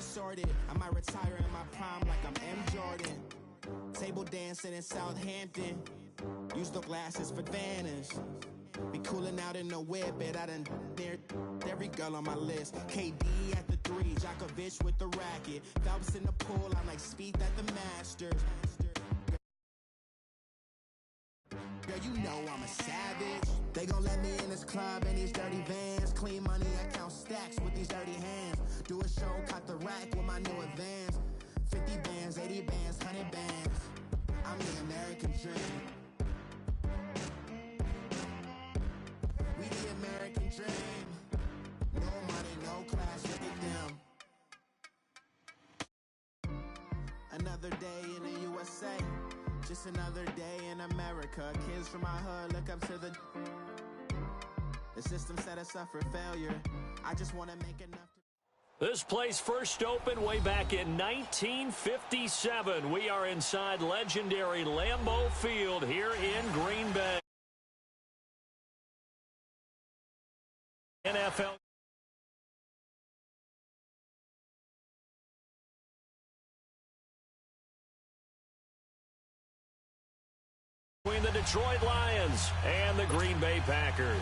sorted. I might retire in my prime like I'm M. Jordan. Table dancing in Southampton. Use the glasses for Vanish. Be cooling out in the whip, but I done dared every girl on my list. KD at the 3, Djokovic with the racket. Phelps in the pool, I'm like Speed at the Masters. Girl, you know I'm a savage. They gon' let me in this club in these dirty vans. Clean money, I count stacks with these dirty hands. Do a show, cut the rack with my new advance. 50 bands, 80 bands, 100 bands. I'm the American dream. We the American dream. No money, no class, look at them. Another day in the USA. Just another day in America. Kids from my hood look up to the system set us up for failure. I just want to make enough. This place first opened way back in 1957. We are inside legendary Lambeau Field here in Green Bay. NFL. Between the Detroit Lions and the Green Bay Packers.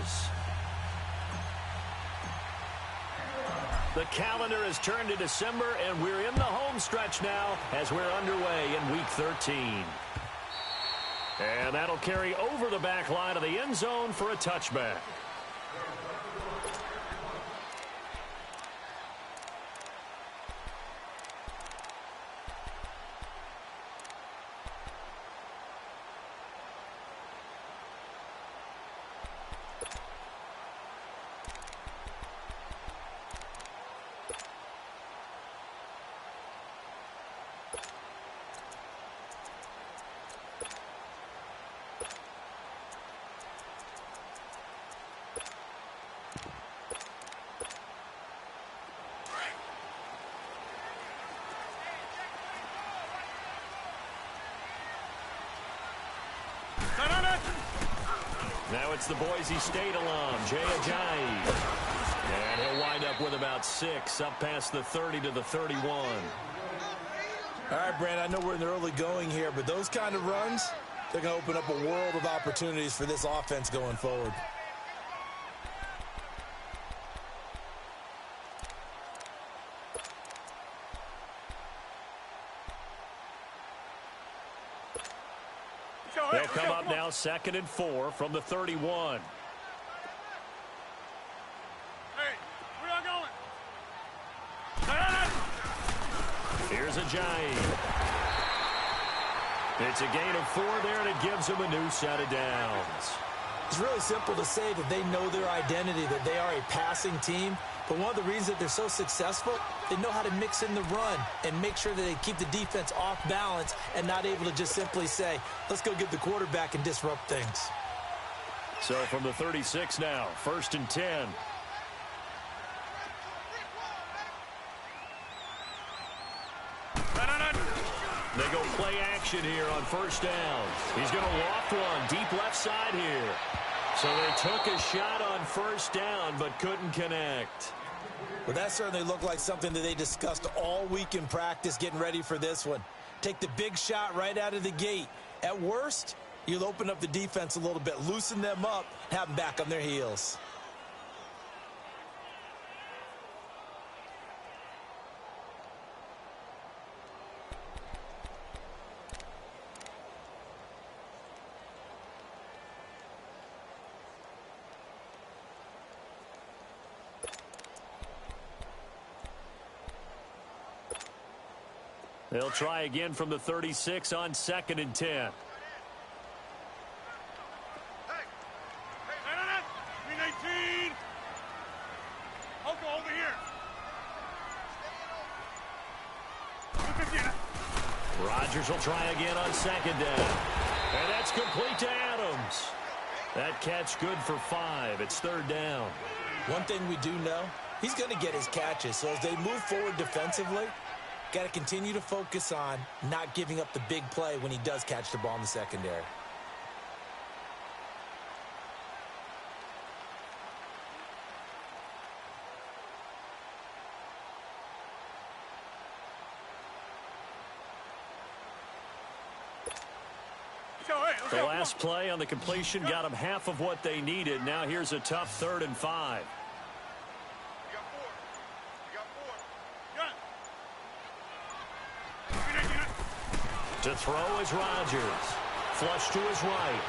The calendar has turned to December, and we're in the home stretch now as we're underway in Week 13. And that'll carry over the back line of the end zone for a touchback. Now it's the Boise State alum, Jay Ajayi. And he'll wind up with about 6, up past the 30 to the 31. All right, Brand, I know we're in the early going here, but those kind of runs, they're going to open up a world of opportunities for this offense going forward. They'll come up now 2nd and 4 from the 31. Hey, where y'all going? Here's Ajayi. It's a gain of 4 there, and it gives him a new set of downs. It's really simple to say that they know their identity, that they are a passing team. But one of the reasons that they're so successful, they know how to mix in the run and make sure that they keep the defense off balance and not able to just simply say, let's go get the quarterback and disrupt things. So from the 36 now, 1st and 10. They go play action here on 1st down. He's going to loft one deep left side here. So they took a shot on 1st down but couldn't connect. Well, that certainly looked like something that they discussed all week in practice getting ready for this one. Take the big shot right out of the gate. At worst, you'll open up the defense a little bit, loosen them up, have them back on their heels. They'll try again from the 36 on 2nd and 10. Hey, 319. I'll go over here. Rodgers will try again on 2nd down. And that's complete to Adams. That catch good for 5. It's 3rd down. One thing we do know, he's going to get his catches. So as they move forward defensively, got to continue to focus on not giving up the big play when he does catch the ball in the secondary. The last play on the completion got them half of what they needed. Now here's a tough 3rd and 5. To throw is Rodgers. Flush to his right.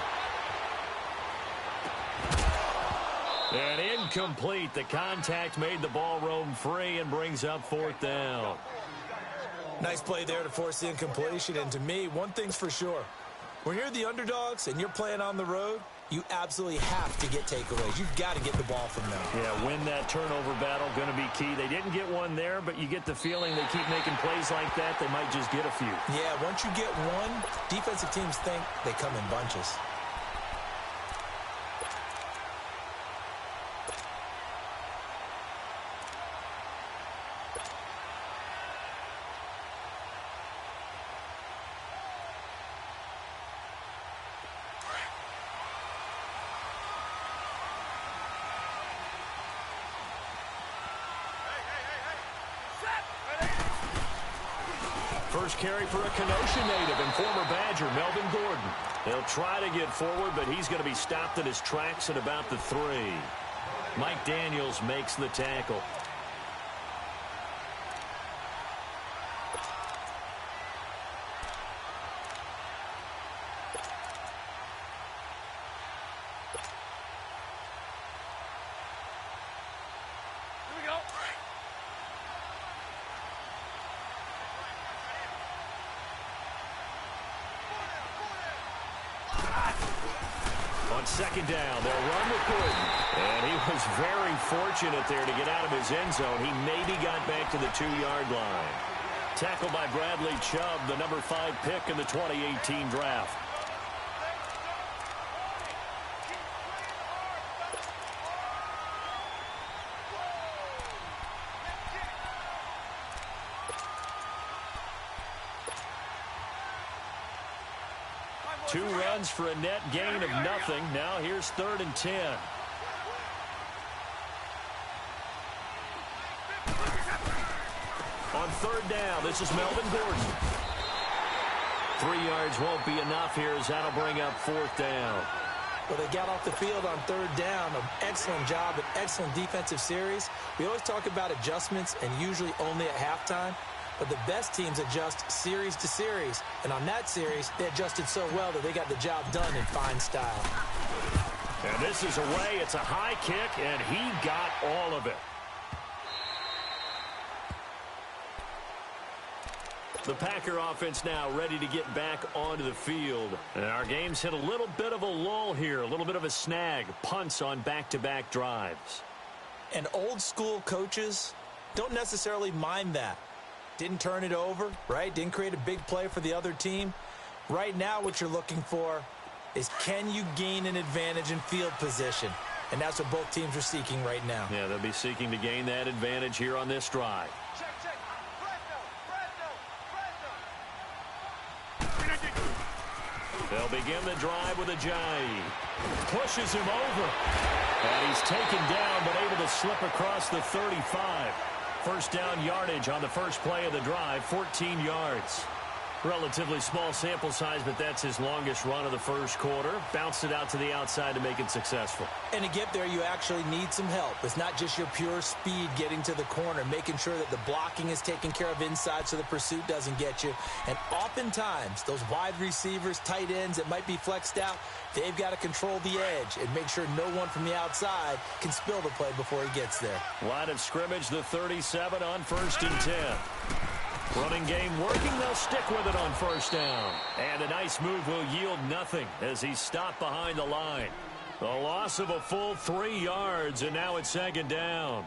And incomplete. The contact made the ball roam free and brings up 4th down. Nice play there to force the incompletion. And to me, one thing's for sure. When you're the underdogs and you're playing on the road, you absolutely have to get takeaways. You've got to get the ball from them. Yeah, win that turnover battle, going to be key. They didn't get one there, but you get the feeling they keep making plays like that, they might just get a few. Yeah, once you get one, defensive teams think they come in bunches. First carry for a Kenosha native and former Badger, Melvin Gordon. He'll try to get forward, but he's going to be stopped in his tracks at about the 3. Mike Daniels makes the tackle. On 2nd down, they'll run with Gordon. And he was very fortunate there to get out of his end zone. He maybe got back to the 2-yard line. Tackled by Bradley Chubb, the number 5 pick in the 2018 draft. Two runs for a net gain of nothing. Now here's 3rd and 10. On 3rd down, this is Melvin Gordon. 3 yards won't be enough here as that'll bring up 4th down. Well, they got off the field on 3rd down. An excellent job, an excellent defensive series. We always talk about adjustments and usually only at halftime. But the best teams adjust series to series. And on that series, they adjusted so well that they got the job done in fine style. And this is away. It's a high kick, and he got all of it. The Packer offense now ready to get back onto the field. And our game's hit a little bit of a lull here, a little bit of a snag. Punts on back-to-back drives. And old-school coaches don't necessarily mind that. Didn't turn it over, right? Didn't create a big play for the other team. Right now, what you're looking for is can you gain an advantage in field position? And that's what both teams are seeking right now. Yeah, they'll be seeking to gain that advantage here on this drive. They'll begin the drive with Ajayi. Pushes him over. And he's taken down, but able to slip across the 35. First down yardage on the first play of the drive, 14 yards. Relatively small sample size, but that's his longest run of the first quarter. Bounced it out to the outside to make it successful. And to get there, you actually need some help. It's not just your pure speed getting to the corner, making sure that the blocking is taken care of inside so the pursuit doesn't get you. And oftentimes, those wide receivers, tight ends that might be flexed out, they've got to control the edge and make sure no one from the outside can spill the play before he gets there. Line of scrimmage, the 37 on 1st and 10. Running game working, they'll stick with it on first down. And a nice move will yield nothing as he's stopped behind the line. The loss of a full 3 yards, and now it's 2nd down.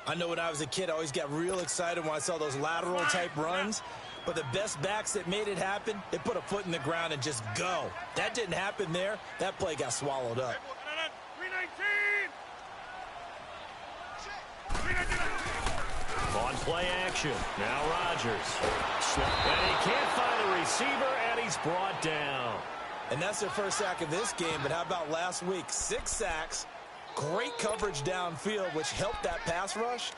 I know when I was a kid, I always got real excited when I saw those lateral-type runs. But the best backs that made it happen, they put a foot in the ground and just go. That didn't happen there. That play got swallowed up. 319! On play action, now Rodgers. And he can't find a receiver, and he's brought down. And that's their first sack of this game, but how about last week? 6 sacks, great coverage downfield, which helped that pass rush.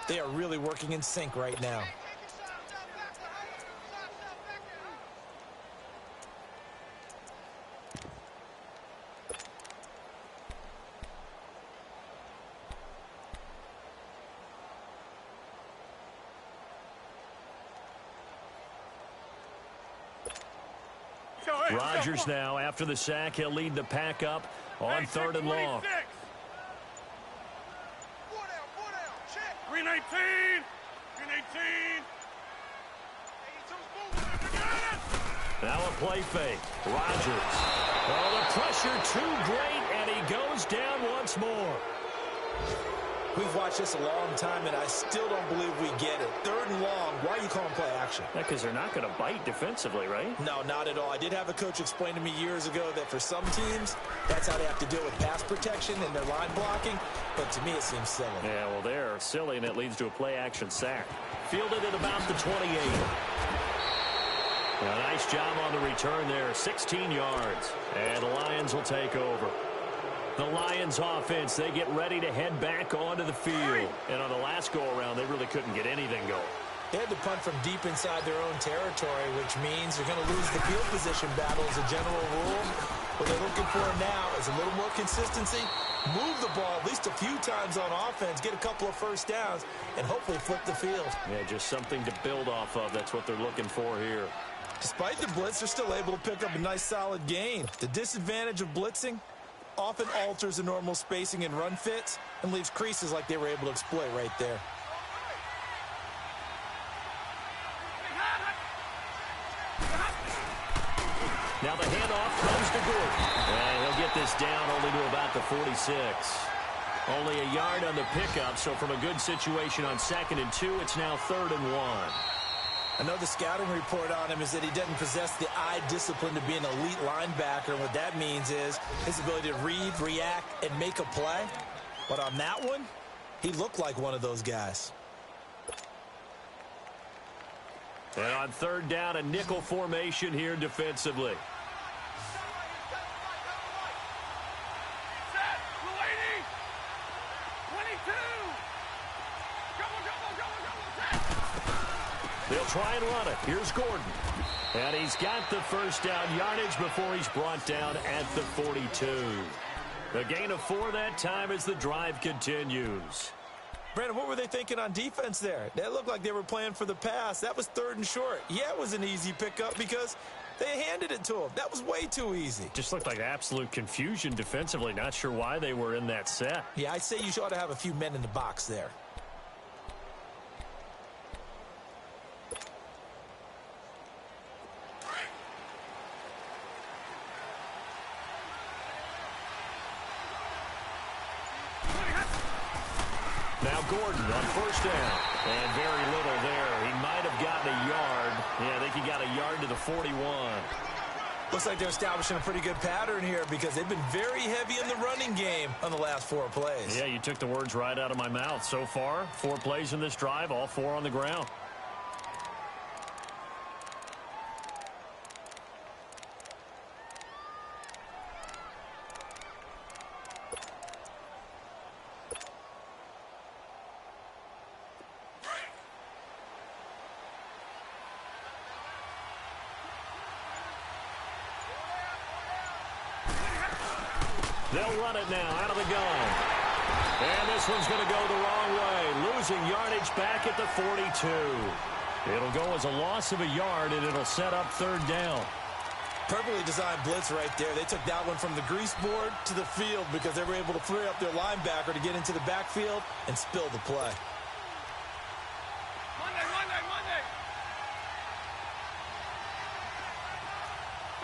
They are really working in sync right now. Rodgers now, after the sack, he'll lead the pack up on 3rd and long. 319. 319. Now a play fake. Rodgers. Oh, the pressure too great, and he goes down once more. We've watched this a long time, and I still don't believe we get it. 3rd and long. Why are you calling play action? Yeah, because they're not going to bite defensively, right? No, not at all. I did have a coach explain to me years ago that for some teams, that's how they have to deal with pass protection and their line blocking. But to me, it seems silly. Yeah, well, they're silly, and it leads to a play-action sack. Fielded at about the 28. A nice job on the return there, 16 yards. And the Lions will take over. The Lions offense, they get ready to head back onto the field. And on the last go-around, they really couldn't get anything going. They had to punt from deep inside their own territory, which means they're going to lose the field position battle as a general rule. What they're looking for now is a little more consistency, move the ball at least a few times on offense, get a couple of first downs, and hopefully flip the field. Yeah, just something to build off of. That's what they're looking for here. Despite the blitz, they're still able to pick up a nice solid gain. The disadvantage of blitzing often alters the normal spacing and run fits and leaves creases like they were able to exploit right there. Now the handoff comes to Gordon. And he'll get this down only to about the 46. Only a yard on the pickup, so from a good situation on 2nd and 2, it's now 3rd and 1. I know the scouting report on him is that he doesn't possess the eye discipline to be an elite linebacker, and what that means is his ability to read, react, and make a play. But on that one, he looked like one of those guys. And on 3rd down, a nickel formation here defensively. Set. 22. They'll try and run it. Here's Gordon. And he's got the first down yardage before he's brought down at the 42. A gain of 4 that time as the drive continues. Brandon, what were they thinking on defense there? They looked like they were playing for the pass. That was 3rd and short. Yeah, it was an easy pickup because they handed it to him. That was way too easy. Just looked like absolute confusion defensively. Not sure why they were in that set. Yeah, I'd say you ought to have a few men in the box there. Now Gordon on 1st down. And very little there. He might have gotten a yard. Yeah, I think he got a yard to the 41. Looks like they're establishing a pretty good pattern here because they've been very heavy in the running game on the last 4 plays. Yeah, you took the words right out of my mouth. So far, 4 plays in this drive, all 4 on the ground. They'll run it now out of the gun. And this one's going to go the wrong way, losing yardage back at the 42. It'll go as a loss of a yard, and it'll set up 3rd down. Perfectly designed blitz right there. They took that one from the grease board to the field because they were able to free up their linebacker to get into the backfield and spill the play. Monday.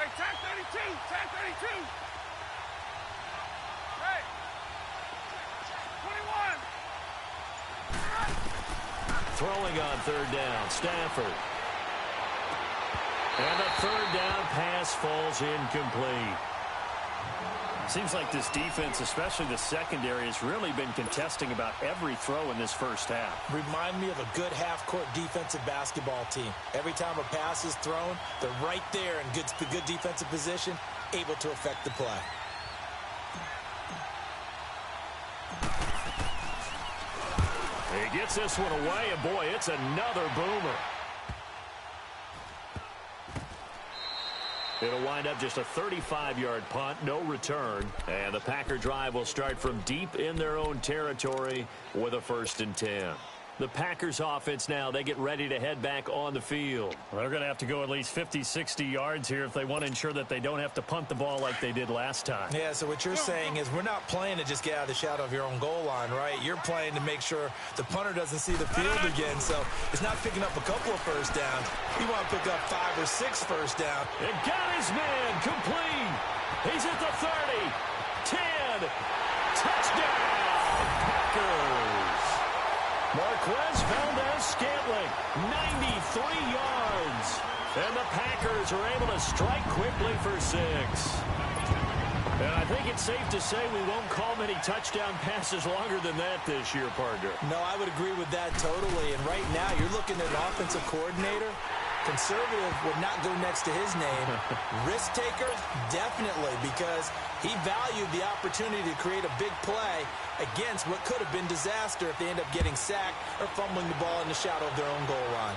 Hey, tag 32. Hey. 21. Throwing on 3rd down, Stafford. And the 3rd down pass falls incomplete. Seems like this defense, especially the secondary, has really been contesting about every throw in this first half. Remind me of a good half-court defensive basketball team. Every time a pass is thrown, they're right there in good defensive position, able to affect the play. He gets this one away, and boy, it's another boomer. It'll wind up just a 35-yard punt, no return. And the Packer drive will start from deep in their own territory with a 1st and 10. The Packers offense now, they get ready to head back on the field. Well, they're going to have to go at least 50, 60 yards here if they want to ensure that they don't have to punt the ball like they did last time. Yeah, so what you're saying is we're not playing to just get out of the shadow of your own goal line, right? You're playing to make sure the punter doesn't see the field again, so it's not picking up a couple of first downs. You want to pick up 5 or 6 first down. It got his man complete. He's at the 30, 10, touchdown, Packers. Marquez Valdez-Scantling, 93 yards. And the Packers are able to strike quickly for 6. And I think it's safe to say we won't call many touchdown passes longer than that this year, partner. No, I would agree with that totally. And right now, you're looking at an offensive coordinator. Conservative would not go next to his name. Risk taker, definitely, because he valued the opportunity to create a big play against what could have been disaster if they end up getting sacked or fumbling the ball in the shadow of their own goal line.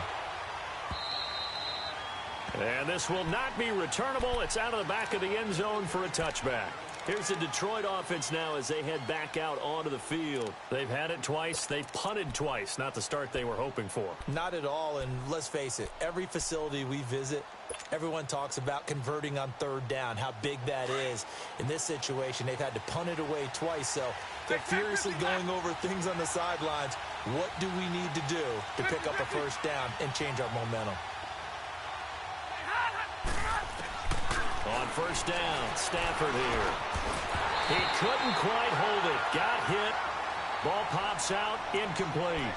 And this will not be returnable. It's out of the back of the end zone for a touchback. Here's the Detroit offense now as they head back out onto the field. They've had it twice. They've punted twice. Not the start they were hoping for. Not at all, and let's face it, every facility we visit, everyone talks about converting on third down, how big that is. In this situation, they've had to punt it away twice, so they're furiously going over things on the sidelines. What do we need to do to pick up a first down and change our momentum? On first down, Stafford here. He couldn't quite hold it. Got hit. Ball pops out, incomplete.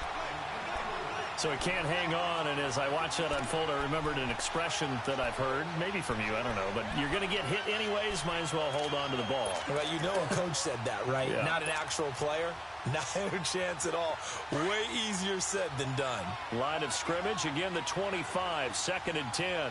So he can't hang on, and as I watch that unfold, I remembered an expression that I've heard, maybe from you, I don't know, but you're going to get hit anyways, might as well hold on to the ball. Well, you know a coach said that, right? Yeah. Not an actual player. Not a chance at all. Way easier said than done. Line of scrimmage, again the 25, 2nd and 10.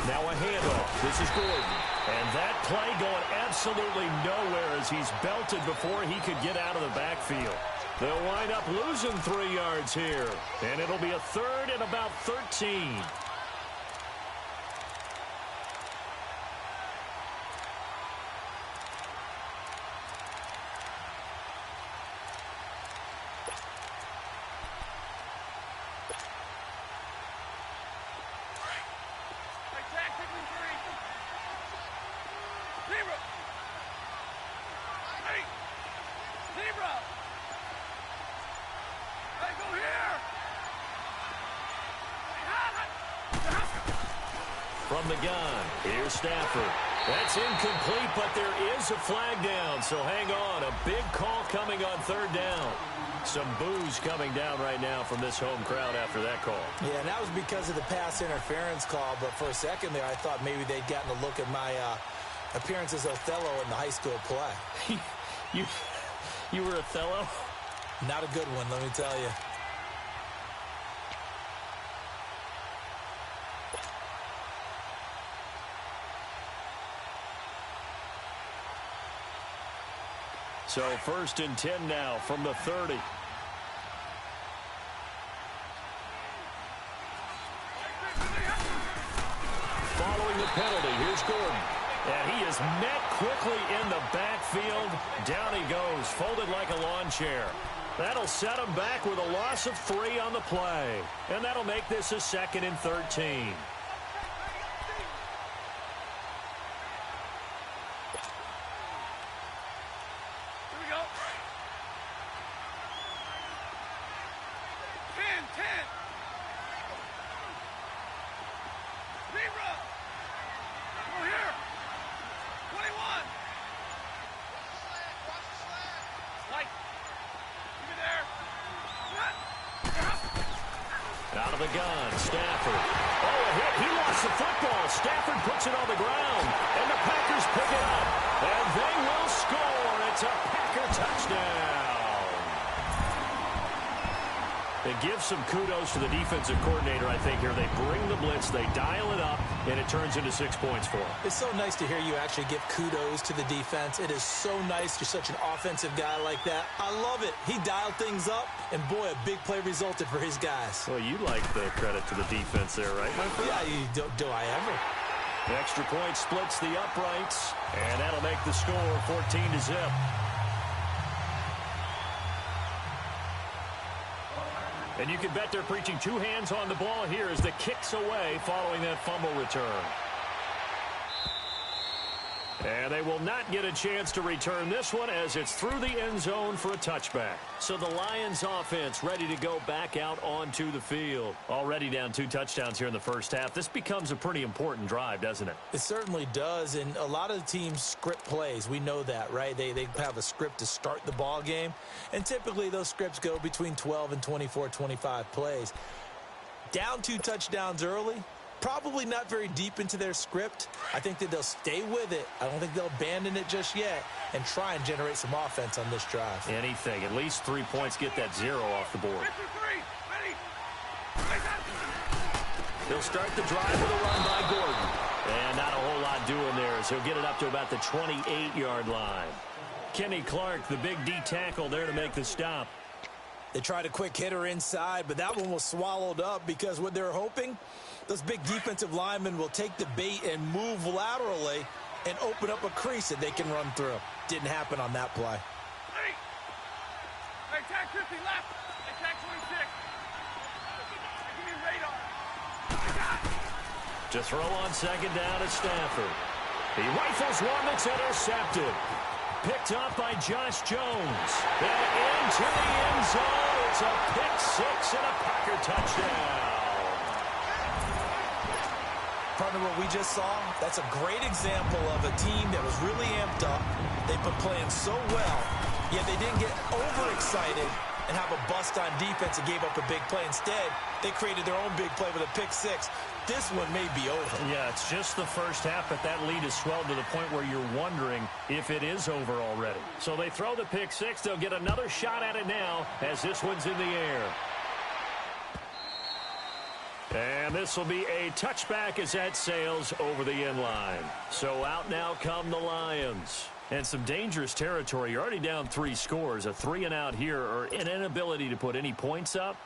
Now a handoff. This is Gordon. And that play going absolutely nowhere as he's belted before he could get out of the backfield. They'll wind up losing 3 yards here. And it'll be a 3rd and about 13. From the gun, here's Stafford. That's incomplete, but there is a flag down, so hang on. A big call coming on 3rd down. Some boos coming down right now from this home crowd after that call. Yeah, and that was because of the pass interference call, but for a second there, I thought maybe they'd gotten a look at my appearance as Othello in the high school play. You were Othello? Not a good one, let me tell you. So 1st and 10 now from the 30. Following the penalty, here's Gordon. And he is met quickly in the backfield. Down he goes, folded like a lawn chair. That'll set him back with a loss of 3 on the play. And that'll make this a 2nd and 13. Out of the gun, Stafford. Oh, a hit. He lost the football. Stafford puts it on the ground. And the Packers pick it up. And they will score. It's a Packer touchdown. It gives some kudos to the defensive coordinator, I think, here. They bring the blitz, they dial it up, and it turns into 6 points for them. It's so nice to hear you actually give kudos to the defense. It is so nice you're such an offensive guy like that. I love it. He dialed things up, and boy, a big play resulted for his guys. Well, you like the credit to the defense there, right, my friend? Yeah, do I ever? The extra point splits the uprights, and that'll make the score 14-0. And you can bet they're preaching two hands on the ball here as the kick's away following that fumble return. And they will not get a chance to return this one as it's through the end zone for a touchback. So the Lions offense ready to go back out onto the field. Already down 2 touchdowns here in the first half. This becomes a pretty important drive, doesn't it? It certainly does, and a lot of the teams script plays. We know that, right? They have a script to start the ball game, and typically those scripts go between 12 and 24, 25 plays. Down 2 touchdowns early. Probably not very deep into their script. I think that they'll stay with it. I don't think they'll abandon it just yet and try and generate some offense on this drive. Anything. At least 3 points, get that 0 off the board. They'll start the drive with a run by Gordon. And not a whole lot doing there as he'll get it up to about the 28-yard line. Kenny Clark, the big D tackle there to make the stop. They tried a quick hitter inside, but that one was swallowed up because what they're hoping, those big defensive linemen will take the bait and move laterally and open up a crease that they can run through. Didn't happen on that play. Hey, tag 50 left. Hey, tag 26. Give me radar. To throw on second down at Stafford. He rifles one that's intercepted. Picked up by Josh Jones. And into the end zone. It's a pick 6 and a Packer touchdown. Partner, what we just saw, that's a great example of a team that was really amped up. They've been playing so well, yet they didn't get overexcited and have a bust on defense and gave up a big play. Instead, they created their own big play with a pick 6. This one may be over. Yeah, it's just the first half, but that lead is swelled to the point where you're wondering if it is over already. So they throw the pick 6. They'll get another shot at it now as this one's in the air. And this will be a touchback as that sails over the end line. So out now come the Lions. And some dangerous territory. You're already down 3 scores. A 3-and-out here or an inability to put any points up.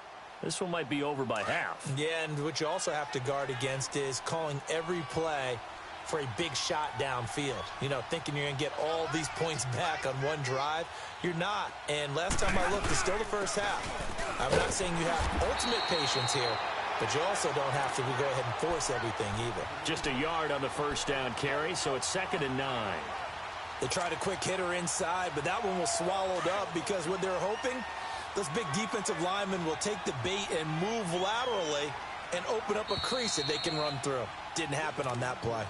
This one might be over by half. Yeah, and what you also have to guard against is calling every play for a big shot downfield. You know, thinking you're going to get all these points back on one drive. You're not. And last time I looked, it's still the first half. I'm not saying you have ultimate patience here, but you also don't have to go ahead and force everything either. Just a yard on the first down carry, so it's 2nd and 9. They tried a quick hitter inside, but that one was swallowed up because what they're hoping, those big defensive linemen will take the bait and move laterally and open up a crease that they can run through. Didn't happen on that play.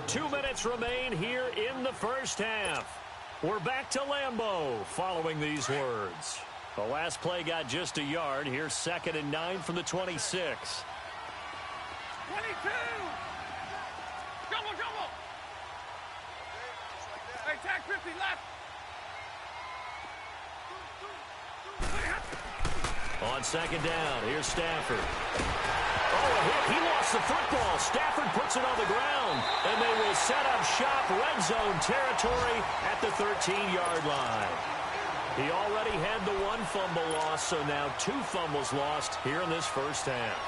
2 minutes remain here in the first half. We're back to Lambeau following these words. The last play got just a yard. Here's 2nd and 9 from the 26. 22. Double. Hey, tag 50 left. On second down, here's Stafford. Oh, a hit. He lost the football. Stafford puts it on the ground, and they will set up shop red zone territory at the 13-yard line. He already had the 1 fumble loss, so now 2 fumbles lost here in this first half.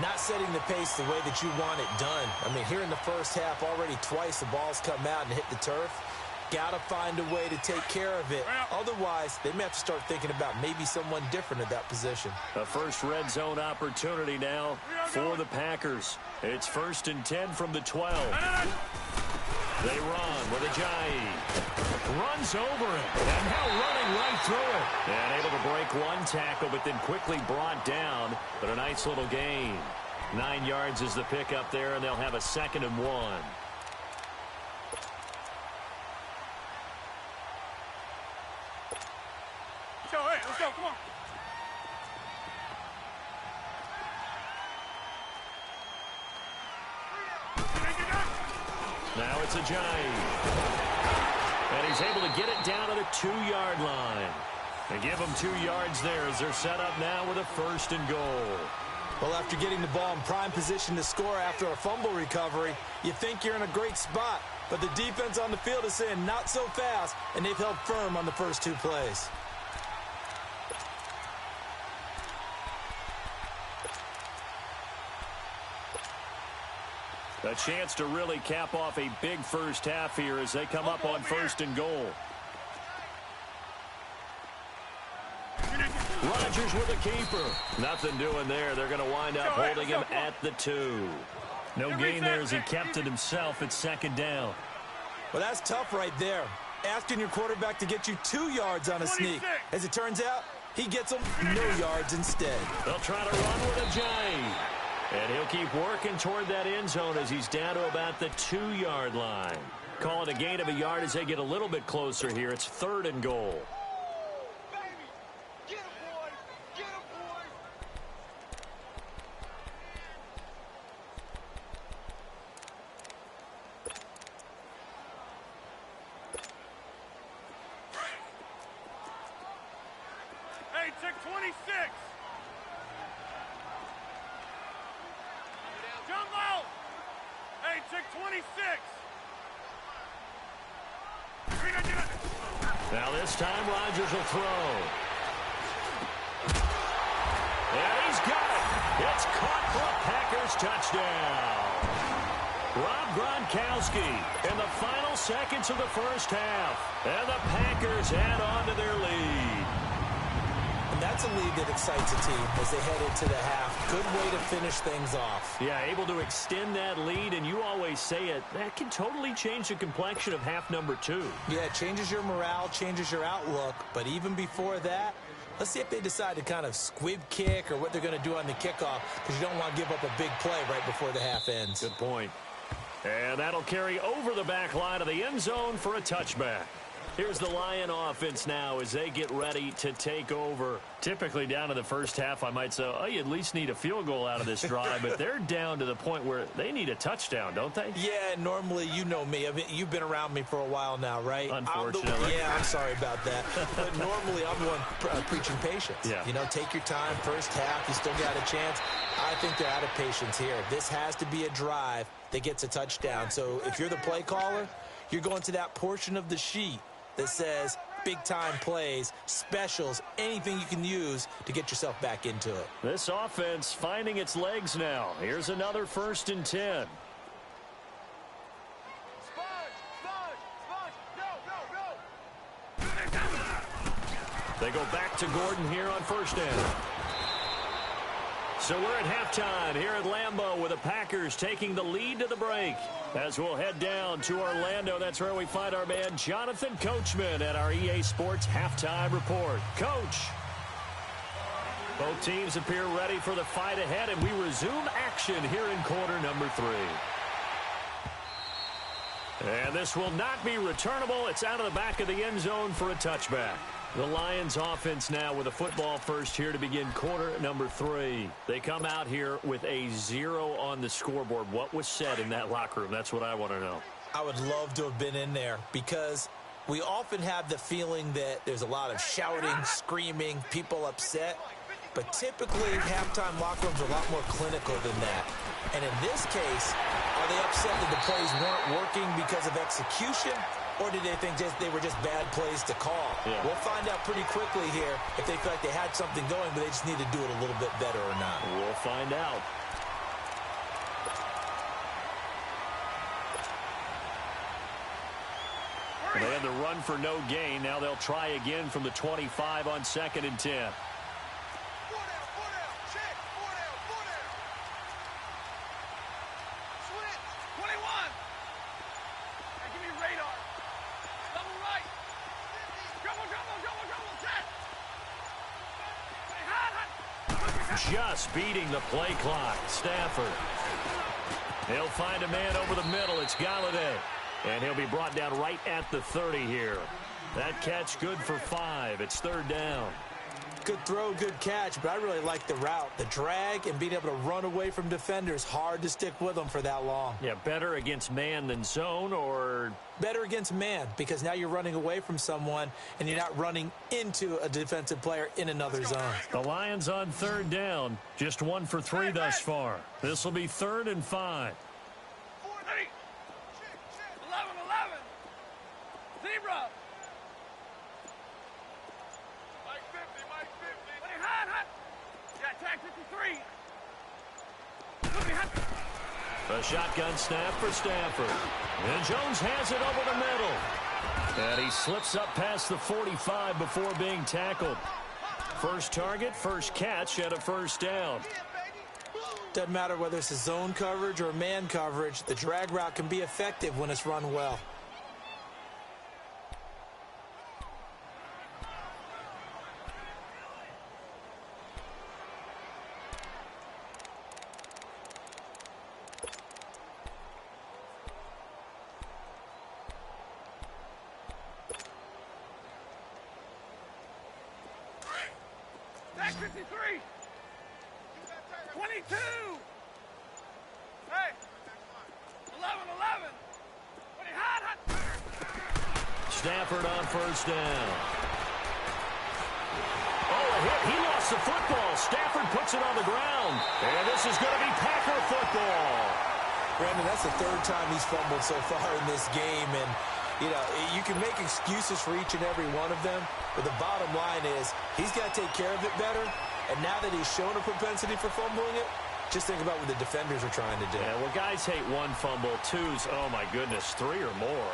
Not setting the pace the way that you want it done. I mean, here in the first half, already twice the ball's come out and hit the turf. Got to find a way to take care of it. Otherwise, they may have to start thinking about maybe someone different at that position. A first red zone opportunity now for the Packers. It's 1st and 10 from the 12. They run with Ajayi. Runs over it. And now running right through it. And able to break 1 tackle, but then quickly brought down. But a nice little gain. 9 yards is the pickup there, and they'll have a 2nd and 1. Let's go, come on. Now it's Ajayi. And he's able to get it down to the 2-yard line. They give them 2 yards there as they're set up now with a 1st and goal. Well, after getting the ball in prime position to score after a fumble recovery, you think you're in a great spot. But the defense on the field is saying not so fast, and they've held firm on the first 2 plays. A chance to really cap off a big first half here as they come up on 1st and goal. Rodgers with a keeper. Nothing doing there. They're going to wind up holding him at the 2. No gain there as he kept it himself at 2nd down. Well, that's tough right there. Asking your quarterback to get you 2 yards on a sneak. As it turns out, he gets them no yards instead. They'll try to run with a giant. And he'll keep working toward that end zone as he's down to about the 2-yard line. Call it a gain of a yard as they get a little bit closer here. It's 3rd and goal. Hey, check 26. Jumbo! Hey, check 26. Now this time Rodgers will throw. And he's got it. It's caught for a Packers touchdown. Rob Gronkowski in the final seconds of the first half. And the Packers add on to their lead. And that's a lead that excites a team as they head into the half. Good way to finish things off. Yeah, able to extend that lead, and you always say it, that can totally change the complexion of half number 2. Yeah, it changes your morale, changes your outlook. But even before that, let's see if they decide to kind of squib kick or what they're going to do on the kickoff, because you don't want to give up a big play right before the half ends. Good point. And that'll carry over the back line of the end zone for a touchback. Here's the Lion offense now as they get ready to take over. Typically down to the first half, I might say, oh, you at least need a field goal out of this drive, but they're down to the point where they need a touchdown, don't they? Yeah, normally, you know me. I mean, you've been around me for a while now, right? Unfortunately. I'm sorry about that. But normally, I'm the one preaching patience. Yeah. You know, take your time, first half, you still got a chance. I think they're out of patience here. This has to be a drive that gets a touchdown. So if you're the play caller, you're going to that portion of the sheet that says big-time plays, specials, anything you can use to get yourself back into it. This offense finding its legs now. Here's another 1st and 10. They go back to Gordon here on 1st down. So we're at halftime here at Lambeau with the Packers taking the lead to the break. As we'll head down to Orlando, that's where we find our man Jonathan Coachman at our EA Sports Halftime Report. Coach. Both teams appear ready for the fight ahead, and we resume action here in quarter number 3. And this will not be returnable. It's out of the back of the end zone for a touchback. The Lions offense now with a football first here to begin quarter number 3. They come out here with a 0 on the scoreboard. What was said in that locker room? That's what I want to know. I would love to have been in there because we often have the feeling that there's a lot of shouting, screaming, people upset. But typically, halftime locker rooms are a lot more clinical than that. And in this case, are they upset that the plays weren't working because of execution? Or did they think they were just bad plays to call? Yeah. We'll find out pretty quickly here if they feel like they had something going, but they just need to do it a little bit better or not. We'll find out. They had the run for no gain. Now they'll try again from the 25 on 2nd and 10. Just beating the play clock. Stafford. He'll find a man over the middle. It's Galladay. And he'll be brought down right at the 30 here. That catch good for 5. It's 3rd down. Good throw, good catch, but I really like the route. The drag and being able to run away from defenders, hard to stick with them for that long. Yeah, better against man than zone, or? Better against man, because now you're running away from someone and you're not running into a defensive player in another zone. The Lions on third down. Just 1 for 3 thus far. This will be 3rd and 5. 11-11. Zebra. Mike 50. Hey, hot. Got tag 53. A shotgun snap for Stafford. And Jones has it over the middle. And he slips up past the 45 before being tackled. First target, first catch, and a first down. Doesn't matter whether it's a zone coverage or man coverage, the drag route can be effective when it's run well. Tag 53. 22. Hey. 11-11. Hot. Stafford on first down. Oh, a hit. He lost the football. Stafford puts it on the ground. And this is going to be Packer football. Brandon, that's the 3rd time he's fumbled so far in this game. And, you know, you can make excuses for each and every one of them. But the bottom line is he's got to take care of it better. And now that he's shown a propensity for fumbling it, just think about what the defenders are trying to do. Yeah, well, guys hate 1 fumble, 2's, oh, my goodness, 3 or more.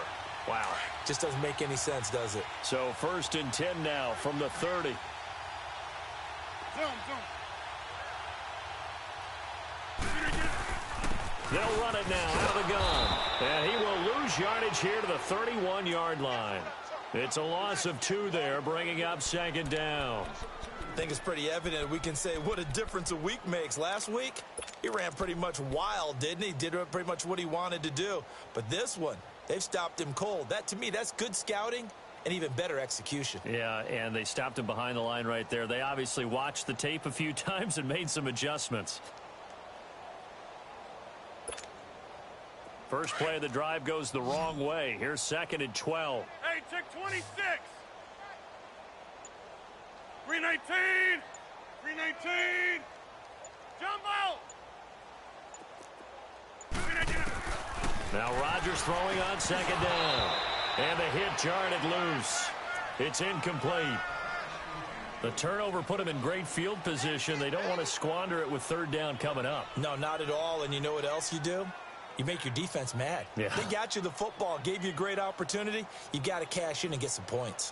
Wow. Just doesn't make any sense, does it? So 1st and 10 now from the 30. Zoom. They'll run it now out of the gun. And he will lose yardage here to the 31-yard line. It's a loss of 2 there, bringing up 2nd down. I think it's pretty evident. We can say what a difference a week makes. Last week, he ran pretty much wild, didn't he? Did pretty much what he wanted to do. But this one, they've stopped him cold. That, to me, that's good scouting and even better execution. Yeah, and they stopped him behind the line right there. They obviously watched the tape a few times and made some adjustments. First play of the drive goes the wrong way. Here's 2nd and 12. Hey, check 26. 319. 319. Jumbo. 319. Now Rodgers throwing on 2nd down. And the hit jarred it loose. It's incomplete. The turnover put him in great field position. They don't want to squander it with 3rd down coming up. No, not at all. And you know what else you do? You make your defense mad. Yeah. They got you the football, gave you a great opportunity. You got to cash in and get some points.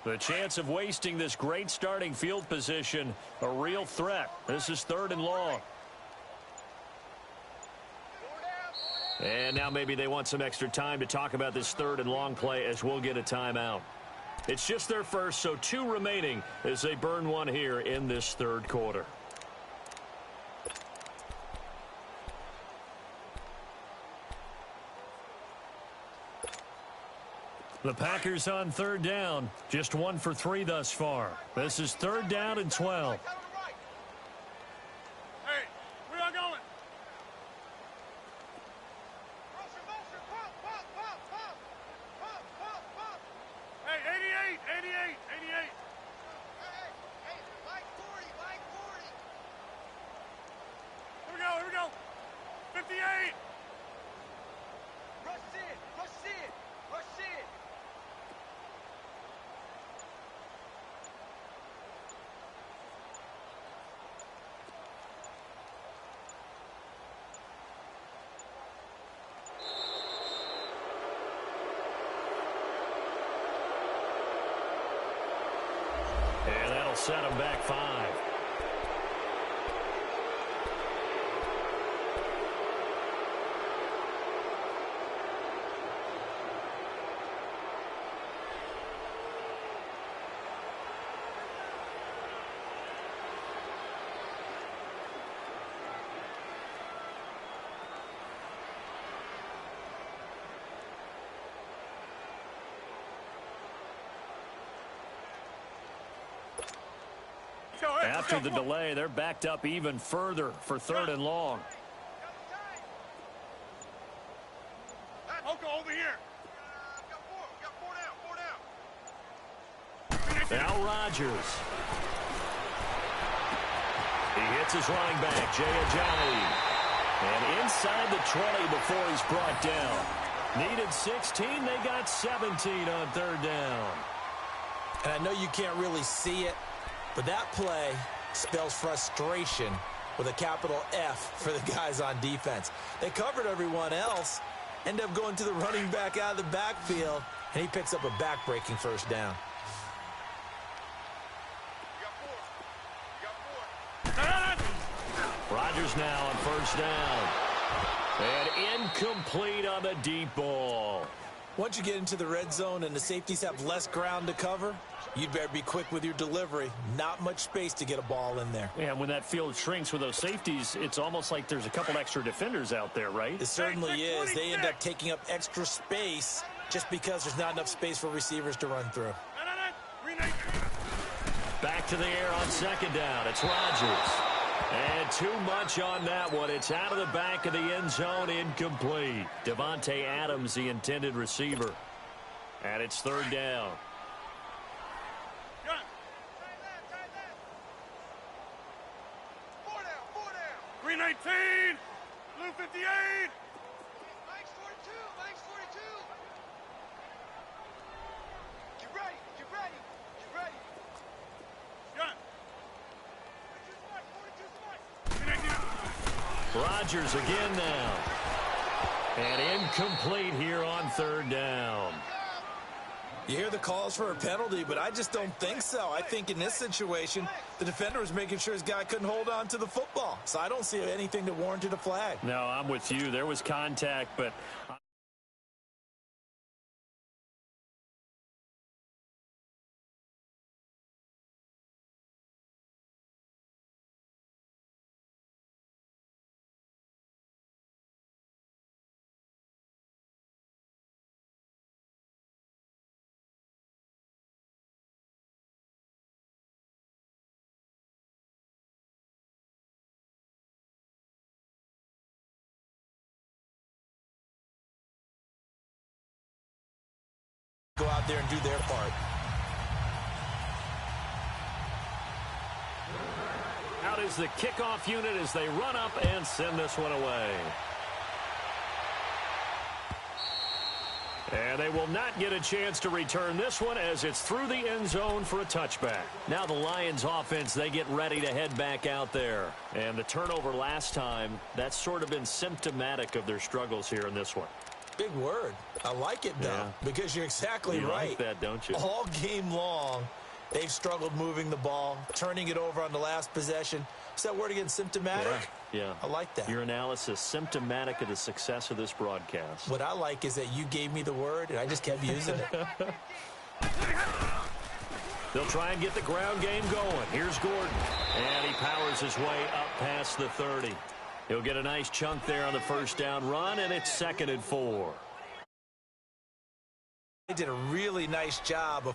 The chance of wasting this great starting field position, a real threat. This is 3rd and long. And now maybe they want some extra time to talk about this 3rd and long play as we'll get a timeout. It's just their first, so 2 remaining as they burn 1 here in this 3rd quarter. The Packers on 3rd down. Just 1 for 3 thus far. This is 3rd down and 12. Hey, where y'all going? Hey, 88. Here we go. 58. Rush in. And that'll set them back 5. go. Hey, After let's the go. delay, they're backed up even further for 3rd and long. Oko, over here. Got four down. Now Rodgers. He hits his running back, Jay Ajayi. And inside the 20 before he's brought down. Needed 16, they got 17 on 3rd down. And I know you can't really see it, but that play spells frustration with a capital F for the guys on defense. They covered everyone else, end up going to the running back out of the backfield, and he picks up a back-breaking 1st down. Rodgers now on 1st down. And incomplete on the deep ball. Once you get into the red zone and the safeties have less ground to cover, you'd better be quick with your delivery. Not much space to get a ball in there. And when that field shrinks with those safeties, it's almost like there's a couple extra defenders out there, right? It certainly is. They end up taking up extra space just because there's not enough space for receivers to run through. Back to the air on 2nd down. It's Rodgers. And too much on that one. It's out of the back of the end zone, incomplete. Devontae Adams, the intended receiver. And it's 3rd down. 319, blue 58. Mike's 42. Get ready. Gun. 42 Rodgers again now. And incomplete here on 3rd down. You hear the calls for a penalty, but I just don't think so. I think in this situation, the defender was making sure his guy couldn't hold on to the football. So I don't see anything that warranted a flag. No, I'm with you. There was contact, but... Go out there and do their part. Out is the kickoff unit as they run up and send this one away. And they will not get a chance to return this one as it's through the end zone for a touchback. Now the Lions offense, they get ready to head back out there. And the turnover last time, that's sort of been symptomatic of their struggles here in this one. Big word. I like it, though, because you're exactly You right. like that, don't you? All game long, they've struggled moving the ball, turning it over on the last possession. Is that word again, symptomatic? Yeah. I like that. Your analysis, symptomatic of the success of this broadcast. What I like is that you gave me the word, and I just kept using it. They'll try and get the ground game going. Here's Gordon. And he powers his way up past the 30. He'll get a nice chunk there on the 1st down run, and it's 2nd and 4. They did a really nice job of